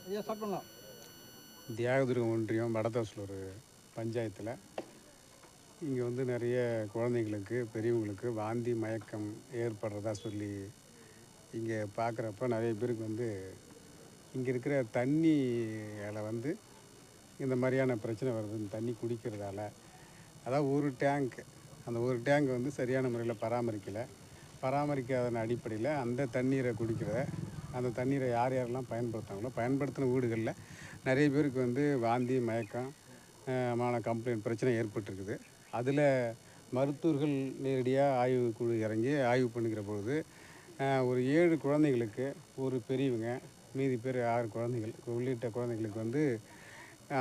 ஐயா ஸ்டார்ட் பண்ணலாம். தியாகதுர்கம் ஒன்றியம் வடதாசலூர் பஞ்சாயத்தில் இங்கே வந்து நிறைய குழந்தைங்களுக்கு பெரியவங்களுக்கு வாந்தி மயக்கம் ஏற்படுறதா சொல்லி இங்கே பார்க்குறப்ப நிறைய பேருக்கு வந்து இங்கே இருக்கிற தண்ணியில் வந்து இந்த மாதிரியான பிரச்சனை வருது. இந்த தண்ணி குடிக்கிறதால அதாவது ஒரு டேங்க் அந்த ஒரு டேங்க் வந்து சரியான முறையில் பராமரிக்காதன் அடிப்படையில் அந்த தண்ணீரை அந்த தண்ணீரை யார் யாரெல்லாம் பயன்படுத்தாங்களோ பயன்படுத்தின வீடுகளில் நிறைய பேருக்கு வந்து வாந்தி மயக்கம் கம்ப்ளைண்ட் பிரச்சனை ஏற்பட்டிருக்குது. அதில் மருத்துவர்கள் நேரடியாக ஆய்வு குழு இறங்கி ஆய்வு பண்ணிக்கிற பொழுது ஒரு 7 குழந்தைங்களுக்கு, ஒரு பெரியவங்க, மீதி பேர் 6 குழந்தைகள் உள்ளிட்ட குழந்தைங்களுக்கு வந்து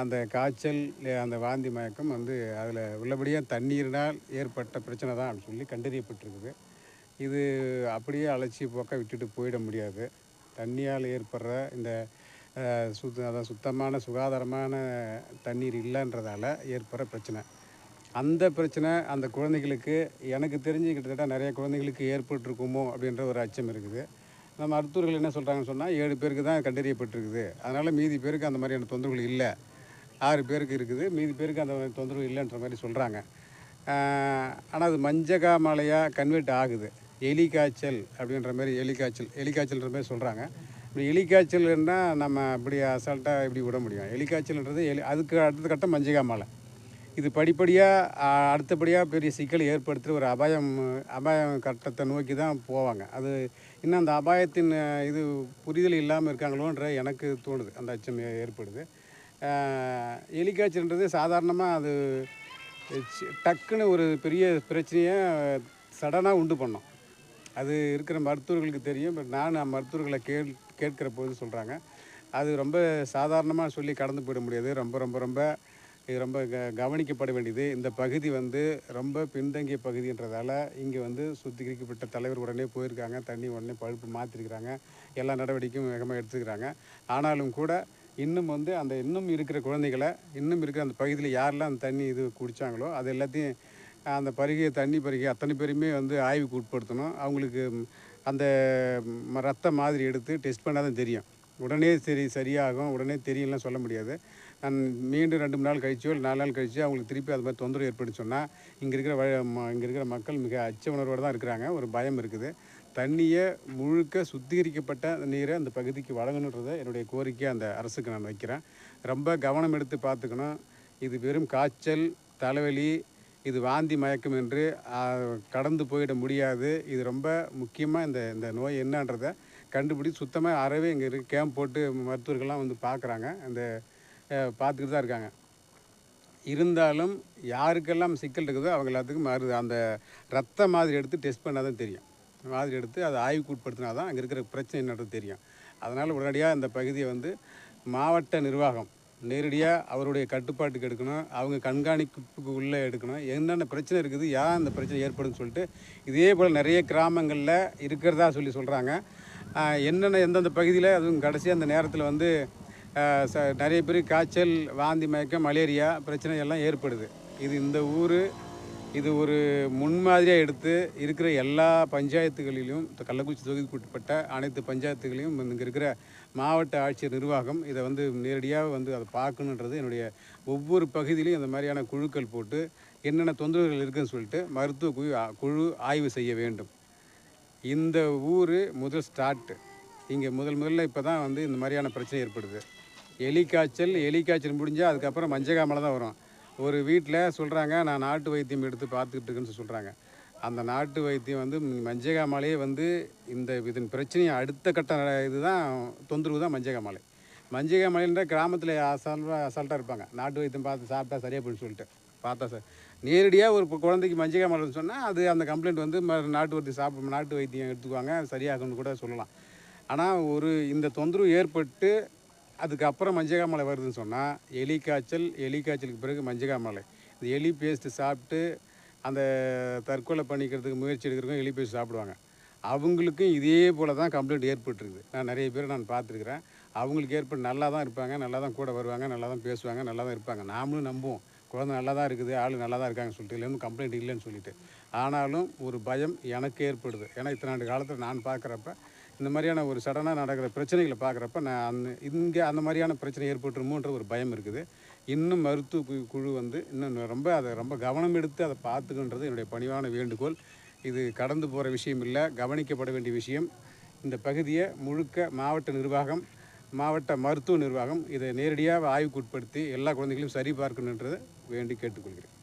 அந்த காய்ச்சல் அந்த வாந்தி மயக்கம் வந்து அதில் உள்ளபடியாக தண்ணீரினால் ஏற்பட்ட பிரச்சனை தான் அப்படின்னு சொல்லி கண்டறியப்பட்டிருக்குது. இது அப்படியே அலட்சிய போக்க விட்டுட்டு போயிட முடியாது. தண்ணியால் ஏற்படுற இந்த அதாவது சுத்தமான சுகாதாரமான தண்ணீர் இல்லைன்றதால ஏற்படுற பிரச்சனை. அந்த பிரச்சனை அந்த குழந்தைகளுக்கு எனக்கு தெரிஞ்சு கிட்டத்தட்ட நிறைய குழந்தைங்களுக்கு ஏற்பட்டுருக்குமோ அப்படின்ற ஒரு அச்சம் இருக்குது. நம்ம மருத்துவர்கள் என்ன சொல்கிறாங்கன்னு சொன்னால் 7 பேருக்கு தான் கண்டறியப்பட்டிருக்குது. அதனால் மீதி பேருக்கு அந்த மாதிரியான தொந்தரவுகள் இல்லை. 6 பேருக்கு இருக்குது, மீதி பேருக்கு அந்த தொந்தரவு இல்லைன்ற மாதிரி சொல்கிறாங்க. ஆனால் அது மஞ்சகாமலையாக கன்வெர்ட் ஆகுது. எலிக்காய்ச்சல் அப்படின்ற மாதிரி எலிக்காய்ச்சல்ன்ற மாதிரி சொல்கிறாங்க. இப்படி எலிக்காய்ச்சல்னா நம்ம அப்படி அசால்ட்டாக எப்படி விட முடியும்? எலிக்காய்ச்சல்ன்றது அதுக்கு அடுத்த கட்டம் மஞ்சகாமலை. இது படிப்படியாக அடுத்தபடியாக பெரிய சிக்கலை ஏற்படுத்துகிற ஒரு அபாயம் கட்டத்தை நோக்கி தான் போவாங்க. அது இன்னும் அந்த அபாயத்தின் இது புரிதல் இல்லாமல் இருக்காங்களோன்ற எனக்கு தோணுது. அந்த அச்சம் ஏற்படுது. எலிக்காய்ச்சல்ன்றது சாதாரணமாக அது டக்குன்னு ஒரு பெரிய பிரச்சனையை சடனாக உண்டு பண்ணோம். அது இருக்கிற மருத்துவர்களுக்கு தெரியும். பட் நான் மருத்துவர்களை கேட்கிற போது சொல்கிறாங்க, அது ரொம்ப சாதாரணமாக சொல்லி கடந்து போயிட முடியாது. இது ரொம்ப கவனிக்கப்பட வேண்டியது. இந்த பகுதி வந்து ரொம்ப பின்தங்கிய பகுதின்றதால இங்கே வந்து சுத்திகரிக்கப்பட்ட தலைவர் உடனே போயிருக்காங்க. தண்ணி உடனே பழுப்பு மாற்றிருக்கிறாங்க. எல்லா நடவடிக்கையும் வேகமாக எடுத்துக்கிறாங்க. ஆனாலும் கூட இன்னும் இருக்கிற குழந்தைகளை இருக்கிற அந்த பகுதியில் யாரெல்லாம் அந்த தண்ணி இது குடித்தாங்களோ அது எல்லாத்தையும் அந்த தண்ணி பருகிய அத்தனை பேருமே வந்து ஆய்வுக்கு உட்படுத்தணும். அவங்களுக்கு அந்த ரத்த மாதிரி எடுத்து டெஸ்ட் பண்ணால் தான் தெரியும். உடனே சரியாகும், உடனே தெரியலாம் சொல்ல முடியாது. நான் மீண்டும் 2 நாள் கழிச்சோ இல்லை 4 நாள் கழிச்சோ அவங்களுக்கு திருப்பி அது மாதிரி தொந்தரவு ஏற்படுன்னு சொன்னால் இங்கே இருக்கிற மக்கள் மிக அச்ச உணர்வோடு தான் இருக்கிறாங்க. ஒரு பயம் இருக்குது. தண்ணியை முழுக்க சுத்திகரிக்கப்பட்ட நீரை அந்த பகுதிக்கு வழங்கணுன்றதை என்னுடைய கோரிக்கையை அந்த அரசுக்கு நான் வைக்கிறேன். ரொம்ப கவனம் எடுத்து பார்த்துக்கணும். இது வெறும் காய்ச்சல், தலைவலி, இது வாந்தி மயக்கம் என்று கடந்து போயிட முடியாது. இது ரொம்ப முக்கியமாக இந்த நோய் என்னன்றதை கண்டுபிடிச்சி சுத்தமாக அறவே இங்கே கேம்ப் போட்டு மருத்துவர்கள்லாம் வந்து பார்க்குறாங்க. பார்த்துக்கிட்டு தான் இருக்காங்க. இருந்தாலும் யாருக்கெல்லாம் சிக்கல் இருக்குதோ அவங்க எல்லாத்துக்கும் அந்த ரத்த மாதிரி எடுத்து டெஸ்ட் பண்ணால் தான் தெரியும். மாதிரி எடுத்து அதை ஆய்வுக்கு உட்படுத்தினா தான் அங்கே இருக்கிற பிரச்சனை என்னன்றது தெரியும். அதனால் உடனடியாக இந்த பகுதியை வந்து மாவட்ட நிர்வாகம் நேரடியாக அவருடைய கட்டுப்பாட்டுக்கு எடுக்கணும். அவங்க கண்காணிப்புக்கு உள்ளே எடுக்கணும். என்னென்ன பிரச்சனை இருக்குது, யார் அந்த பிரச்சனை ஏற்படுன்னு சொல்லிட்டு இதே போல் நிறைய கிராமங்களில் இருக்கிறதா சொல்கிறாங்க. எந்தெந்த பகுதியில் அதுவும் கடைசியாக அந்த நேரத்தில் வந்து நிறைய பேர் காய்ச்சல், வாந்தி மயக்கம், மலேரியா பிரச்சனை எல்லாம் ஏற்படுது. இது ஒரு முன்மாதிரியாக எடுத்து இருக்கிற எல்லா பஞ்சாயத்துகளிலும், கள்ளக்குறிச்சி தொகுதிக்கு உட்பட்ட அனைத்து பஞ்சாயத்துகளையும் இங்கே இருக்கிற மாவட்ட ஆட்சியர் நிர்வாகம் இதை வந்து நேரடியாக வந்து அதை பார்க்கணுன்றது என்னுடைய ஒவ்வொரு பகுதியிலையும் இந்த மாதிரியான குழுக்கள் போட்டு என்னென்ன தொந்தரவுகள் இருக்குதுன்னு சொல்லிட்டு மருத்துவ குழு ஆய்வு செய்ய வேண்டும். இந்த ஊர் முதல் ஸ்டார்ட்டு. இங்கே முதல்ல இப்போ தான் வந்து இந்த மாதிரியான பிரச்சனை ஏற்படுது. எலிக்காய்ச்சல் முடிஞ்சால் அதுக்கப்புறம் மஞ்சகாமலை தான் வரும். ஒரு வீட்டில் சொல்கிறாங்க, நான் நாட்டு வைத்தியம் எடுத்து பார்த்துக்கிட்டு இருக்குன்னு சொல்கிறாங்க. அந்த நாட்டு வைத்தியம் வந்து மஞ்சகாமலையே வந்து இதன் பிரச்சனையை அடுத்த கட்ட தொந்தரவு தான் மஞ்சகாமலைன்ற கிராமத்தில் அசால்ட்டாக இருப்பாங்க. நாட்டு வைத்தியம் பார்த்து சாப்பிட்டா சரியாக போயின்னு சொல்லிட்டு பார்த்தா நேரடியாக ஒரு குழந்தைக்கு மஞ்சகாமலைன்னு சொன்னால் அது அந்த கம்ப்ளைண்ட் வந்து நாட்டு வைத்தியம் எடுத்துக்குவாங்க, சரியாகும்னு கூட சொல்லலாம். ஆனால் இந்த தொந்தரவு ஏற்பட்டு அதுக்கப்புறம் மஞ்சகாமலை வருதுன்னு சொன்னால் எலிக்காய்ச்சலுக்கு பிறகு மஞ்சகாமலை. இந்த எலி பேஸ்ட்டு சாப்பிட்டு அந்த தற்கொலை பண்ணிக்கிறதுக்கு முயற்சி எடுக்கிறவங்க எலி பேஸ்ட் சாப்பிடுவாங்க. அவங்களுக்கும் இதே போல் தான் கம்ப்ளைண்ட் ஏற்பட்டுருக்குது. நான் நிறைய பேர் பார்த்துருக்குறேன். அவங்களுக்கு ஏற்பட்டு நல்லா தான் இருப்பாங்க, நல்லா தான் கூட வருவாங்க, நல்லா தான் பேசுவாங்க, நல்லா தான் இருப்பாங்க. நாமளும் நம்புவோம், குழந்தை நல்லா தான் இருக்குது, ஆள் நல்லா தான் இருக்காங்கன்னு சொல்லிட்டு, இல்லைன்னு கம்ப்ளைண்ட் இல்லைன்னு சொல்லிட்டு. ஆனாலும் ஒரு பயம் எனக்கு ஏற்படுது. ஏன்னா இத்தனை ஆண்டு காலத்தில் நான் பார்க்குறப்ப இந்த மாதிரியான ஒரு சடனாக நடக்கிற பிரச்சனைகளை பார்க்குறப்ப நான் இங்கே அந்த மாதிரியான பிரச்சனை ஏற்பட்டுருமோன்ற ஒரு பயம் இருக்குது. இன்னும் மருத்துவ குழு வந்து இன்னும் அதை ரொம்ப கவனம் எடுத்து அதை பார்த்துக்கின்றது என்னுடைய பணிவான வேண்டுகோள். இது கடந்து போகிற விஷயம் இல்லை, கவனிக்கப்பட வேண்டிய விஷயம். இந்த பகுதியை முழுக்க மாவட்ட நிர்வாகம், மாவட்ட மருத்துவ நிர்வாகம் இதை நேரடியாக ஆய்வுக்கு உட்படுத்தி எல்லா குழந்தைகளையும் சரி பார்க்கணுன்றதை வேண்டி கேட்டுக்கொள்கிறேன்.